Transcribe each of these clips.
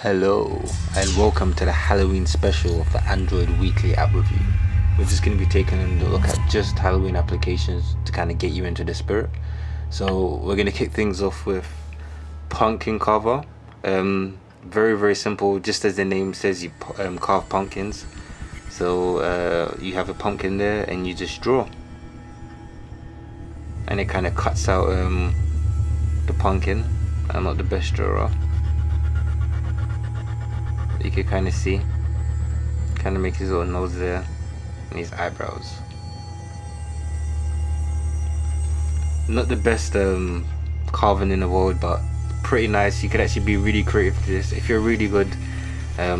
Hello and welcome to the Halloween special of the Android Weekly App Review. We're just going to be taking a look at just Halloween applications to kind of get you into the spirit. So we're going to kick things off with Pumpkin Carver. Very simple, just as the name says, you carve pumpkins. So you have a pumpkin there and you just draw. And it kind of cuts out the pumpkin. I'm not the best drawer. You can kind of see, kind of make his little nose there and his eyebrows. Not the best carving in the world, but pretty nice. You could actually be really creative with this if you're really good at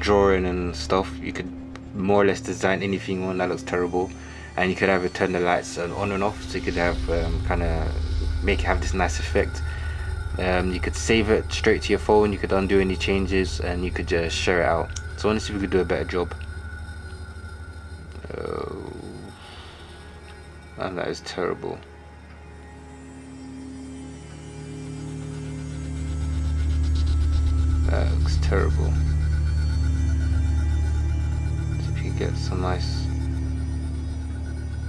drawing and stuff. You could more or less design anything you want that looks terrible, and you could have it turn the lights on and off, so you could have kind of make it have this nice effect. You could save it straight to your phone, you could undo any changes, and you could just share it out. So honestly, we could do a better job. And that is terrible. That looks terrible. So if you get some nice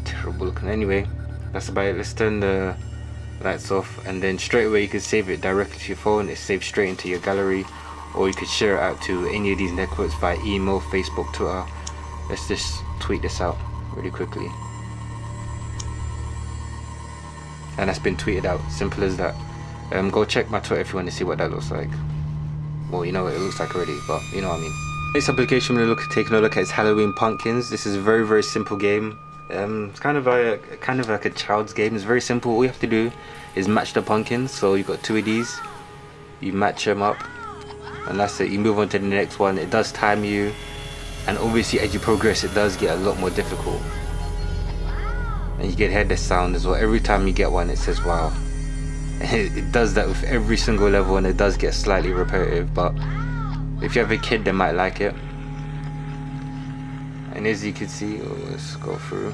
terrible looking. Anyway, that's about it. Let's turn the lights off, and then straight away you can save it directly to your phone. It's saved straight into your gallery, or you could share it out to any of these networks via email, Facebook, Twitter. Let's just tweet this out really quickly, and that's been tweeted out. Simple as that. Go check my Twitter if you want to see what that looks like. Well, you know what it looks like already, but you know what I mean. This application we're taking a look at is Halloween Pumpkins. This is a very simple game. It's kind of like a child's game. It's very simple. All you have to do is match the pumpkins. So you've got two of these, you match them up, and that's it. You move on to the next one. It does time you, and obviously as you progress it does get a lot more difficult, and you get hear the sound as well. Every time you get one it says wow. It does that with every single level, and it does get slightly repetitive, but if you have a kid they might like it. And as you can see, let's go through.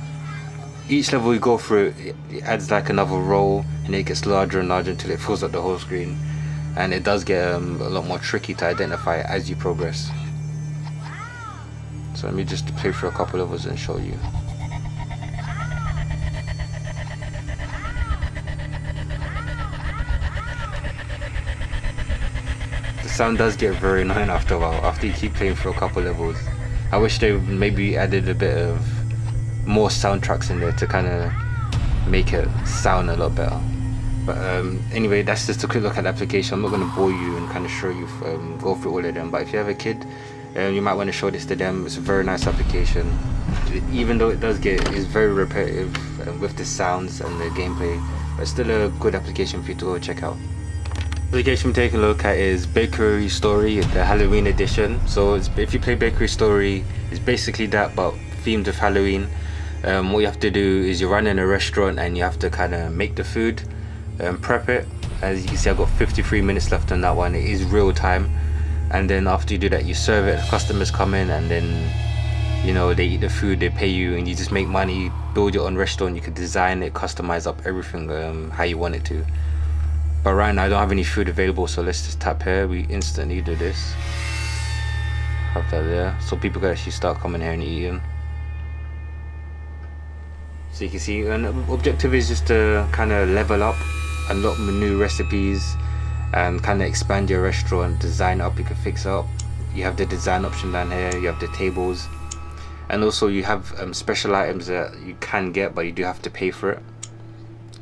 Each level you go through, it adds like another roll, and it gets larger and larger until it fills up the whole screen. And it does get a lot more tricky to identify as you progress. So let me just play through a couple levels and show you. The sound does get very annoying after a while, after you keep playing through a couple levels. I wish they maybe added a bit of more soundtracks in there to kind of make it sound a lot better. But anyway, that's just a quick look at the application. I'm not going to bore you and kind of show you, go through all of them. But if you have a kid, you might want to show this to them. It's a very nice application. Even though it is very repetitive with the sounds and the gameplay, but it's still a good application for you to go check out. The application we're taking a look at is Bakery Story, the Halloween edition. So if you play Bakery Story, it's basically that but themed with Halloween. What you have to do is you're running a restaurant and you have to kind of make the food, prep it. As you can see, I've got 53 minutes left on that one. It is real time, and then after you do that you serve it. Customers come in and then, you know, they eat the food, they pay you, and you just make money. Build your own restaurant. You can design it, customize up everything how you want it to. But right now I don't have any food available, so let's just tap here. We instantly do this. Have that there, so people can actually start coming here and eating. So you can see, and the objective is just to kind of level up, unlock new recipes, and kind of expand your restaurant, design up. You can fix it up. You have the design option down here, you have the tables, and also you have special items that you can get, but you do have to pay for it.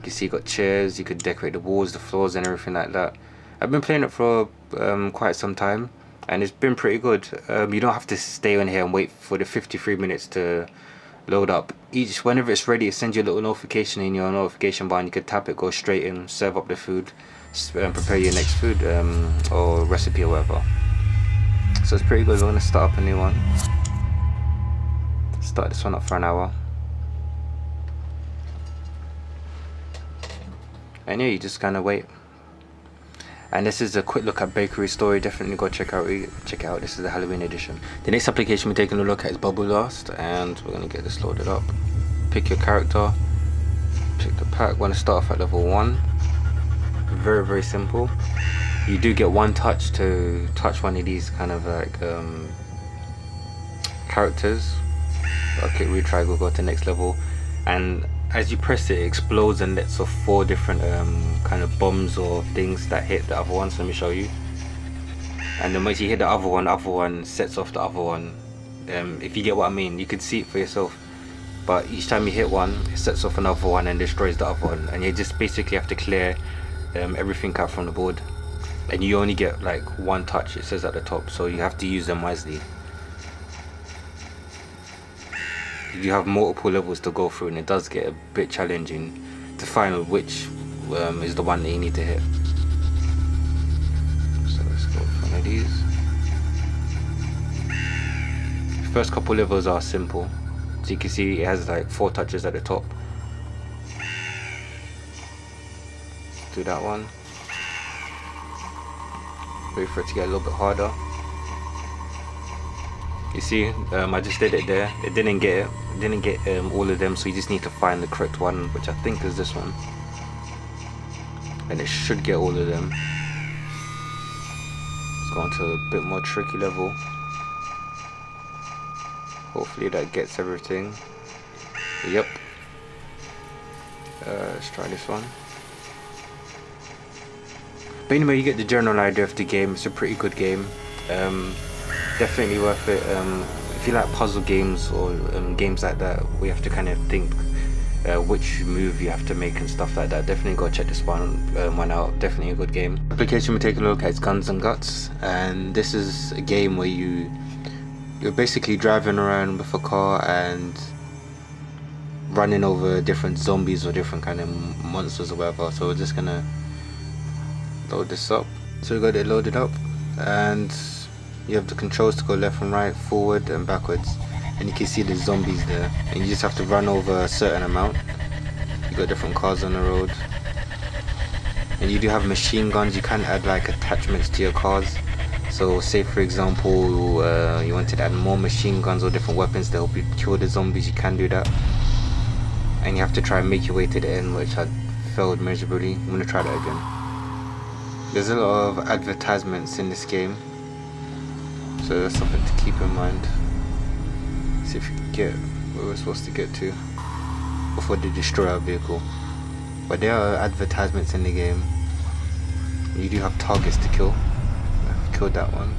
You see, you got chairs, you could decorate the walls, the floors, and everything like that. I've been playing it for quite some time, and it's been pretty good. You don't have to stay on here and wait for the 53 minutes to load up. Whenever it's ready, it sends you a little notification in your notification bar, and you can tap it, go straight in, serve up the food, prepare your next food or recipe or whatever. So it's pretty good. We're going to start up a new one. Start this one up for an hour. And yeah, you just kind of wait. And this is a quick look at Bakery Story. Definitely go check it out. This is the Halloween edition. The next application we're taking a look at is Bubble Blast, and we're gonna get this loaded up. Pick your character, pick the pack. Want to start off at level 1. Very simple. you do get one touch to touch one of these kind of like characters. Okay, retry, go to next level, and as you press it, it explodes and lets off 4 different kind of bombs or things that hit the other one. So let me show you. And then once you hit the other one sets off the other one. If you get what I mean, you can see it for yourself. But each time you hit one, it sets off another one and destroys the other one, and you just basically have to clear everything out from the board. And you only get like 1 touch, it says at the top, so you have to use them wisely. You have multiple levels to go through, and it does get a bit challenging to find which is the one that you need to hit. So let's go with one of these. First couple levels are simple, so you can see it has like 4 touches at the top. Do that one. Wait for it to get a little bit harder. You see, I just did it there. It didn't get it. It didn't get all of them, so you just need to find the correct one, which I think is this one. And it should get all of them. Let's go on to a bit more tricky level. Hopefully that gets everything. Yep. Let's try this one. But anyway, you get the general idea of the game. It's a pretty good game. Definitely worth it. If you like puzzle games or games like that, we have to kind of think which move you have to make and stuff like that, definitely go check this one out. Definitely a good game. Application we're taking a look at is Guns and Guts, and this is a game where you're basically driving around with a car and running over different zombies or different kind of monsters or whatever. So we're just gonna load this up. So we got it loaded up, and you have the controls to go left and right, forward and backwards, and you can see the zombies there, and you just have to run over a certain amount. You got different cars on the road, and you do have machine guns. You can add like attachments to your cars. So say for example you wanted to add more machine guns or different weapons to help you kill the zombies, you can do that. And you have to try and make your way to the end, which I failed miserably. I'm going to try that again. There's a lot of advertisements in this game, so that's something to keep in mind. See if you can get where we're supposed to get to before they destroy our vehicle. But there are advertisements in the game. You do have targets to kill. I've killed that one.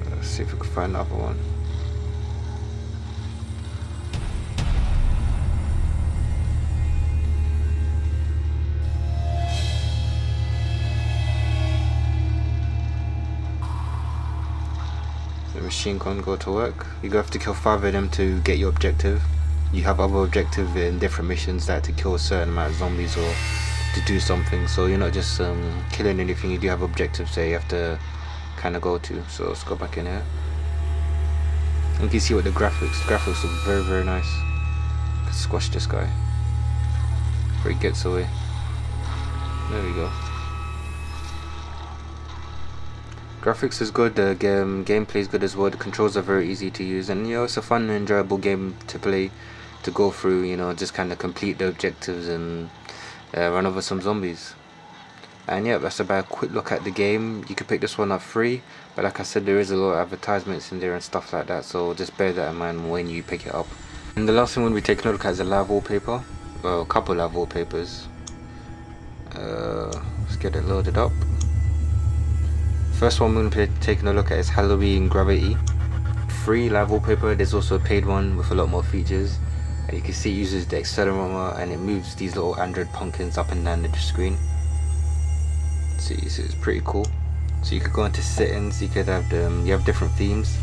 Let's see if we can find another one. Machine gun go to work. You have to kill 5 of them to get your objective. You have other objectives in different missions, like to kill a certain amount of zombies or to do something. So you're not just killing anything. You do have objectives that you have to kind of go to. So let's go back in here. You can see what the graphics look very, very nice. Let's squash this guy before he gets away. There we go. Graphics is good, the gameplay is good as well. The controls are very easy to use, and you know, it's a fun and enjoyable game to play, to go through, you know, just kind of complete the objectives and run over some zombies. And yeah, that's about a quick look at the game. You can pick this one up free, but like I said, there is a lot of advertisements in there and stuff like that, so just bear that in mind when you pick it up. And the last thing we'll be taking a look at is a live wallpaper, well, a couple live wallpapers. Let's get it loaded up. First one we're going to be taking a look at is Halloween Gravity. Free live wallpaper. There's also a paid one with a lot more features, and you can see it uses the accelerometer and it moves these little Android pumpkins up and down the screen. See, so it's pretty cool. So you could go into settings, you could have you have different themes.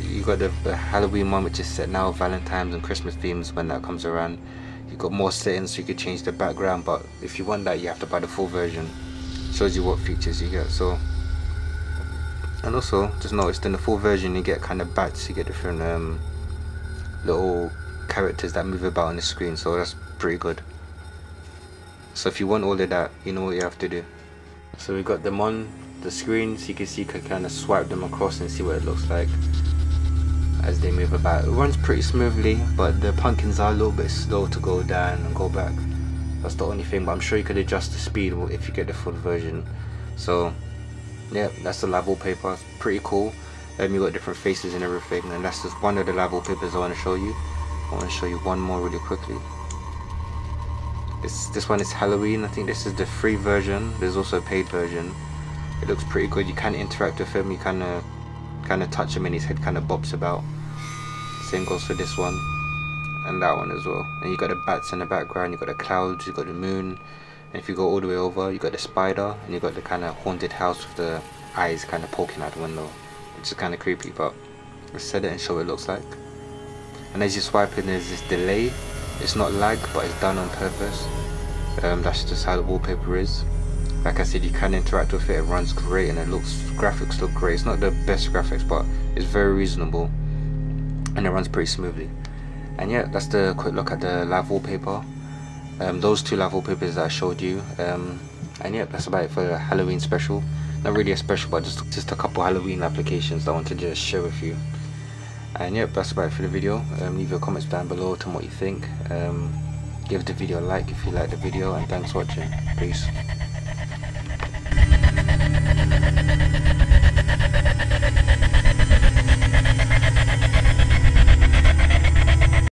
You got the Halloween one, which is set now, Valentine's and Christmas themes when that comes around. You got more settings, so you could change the background, but if you want that, you have to buy the full version. Shows you what features you get. So, and also just noticed in the full version you get kind of bats, you get different little characters that move about on the screen, so that's pretty good. So if you want all of that, you know what you have to do. So we got them on the screen, so you can see you can kind of swipe them across and see what it looks like as they move about. It runs pretty smoothly, but the pumpkins are a little bit slow to go down and go back. That's the only thing, but I'm sure you could adjust the speed if you get the full version. So yeah, that's the live wallpaper. It's pretty cool. You got different faces and everything, and that's just one of the live wallpapers I want to show you. I want to show you one more really quickly. This one is Halloween. I think this is the free version. There's also a paid version. It looks pretty good. You can interact with him. You kind of touch him and his head kind of bops about. Same goes for this one and that one as well. And you got the bats in the background. You got the clouds. You got the moon. And if you go all the way over, you got the spider, and you got the kind of haunted house with the eyes kind of poking out the window, which is kind of creepy. But let's set it and show what it looks like. And as you swipe in, there's this delay. It's not lag, but it's done on purpose. That's just how the wallpaper is. Like I said, you can interact with it. It runs great, and graphics look great. It's not the best graphics, but it's very reasonable, and it runs pretty smoothly. And yeah, that's the quick look at the live wallpaper. Those two live wallpapers that I showed you. And yeah, that's about it for the Halloween special. Not really a special, but just a couple Halloween applications that I wanted to just share with you. And yeah, that's about it for the video. Leave your comments down below, tell me what you think. Give the video a like if you like the video, and thanks for watching. Peace.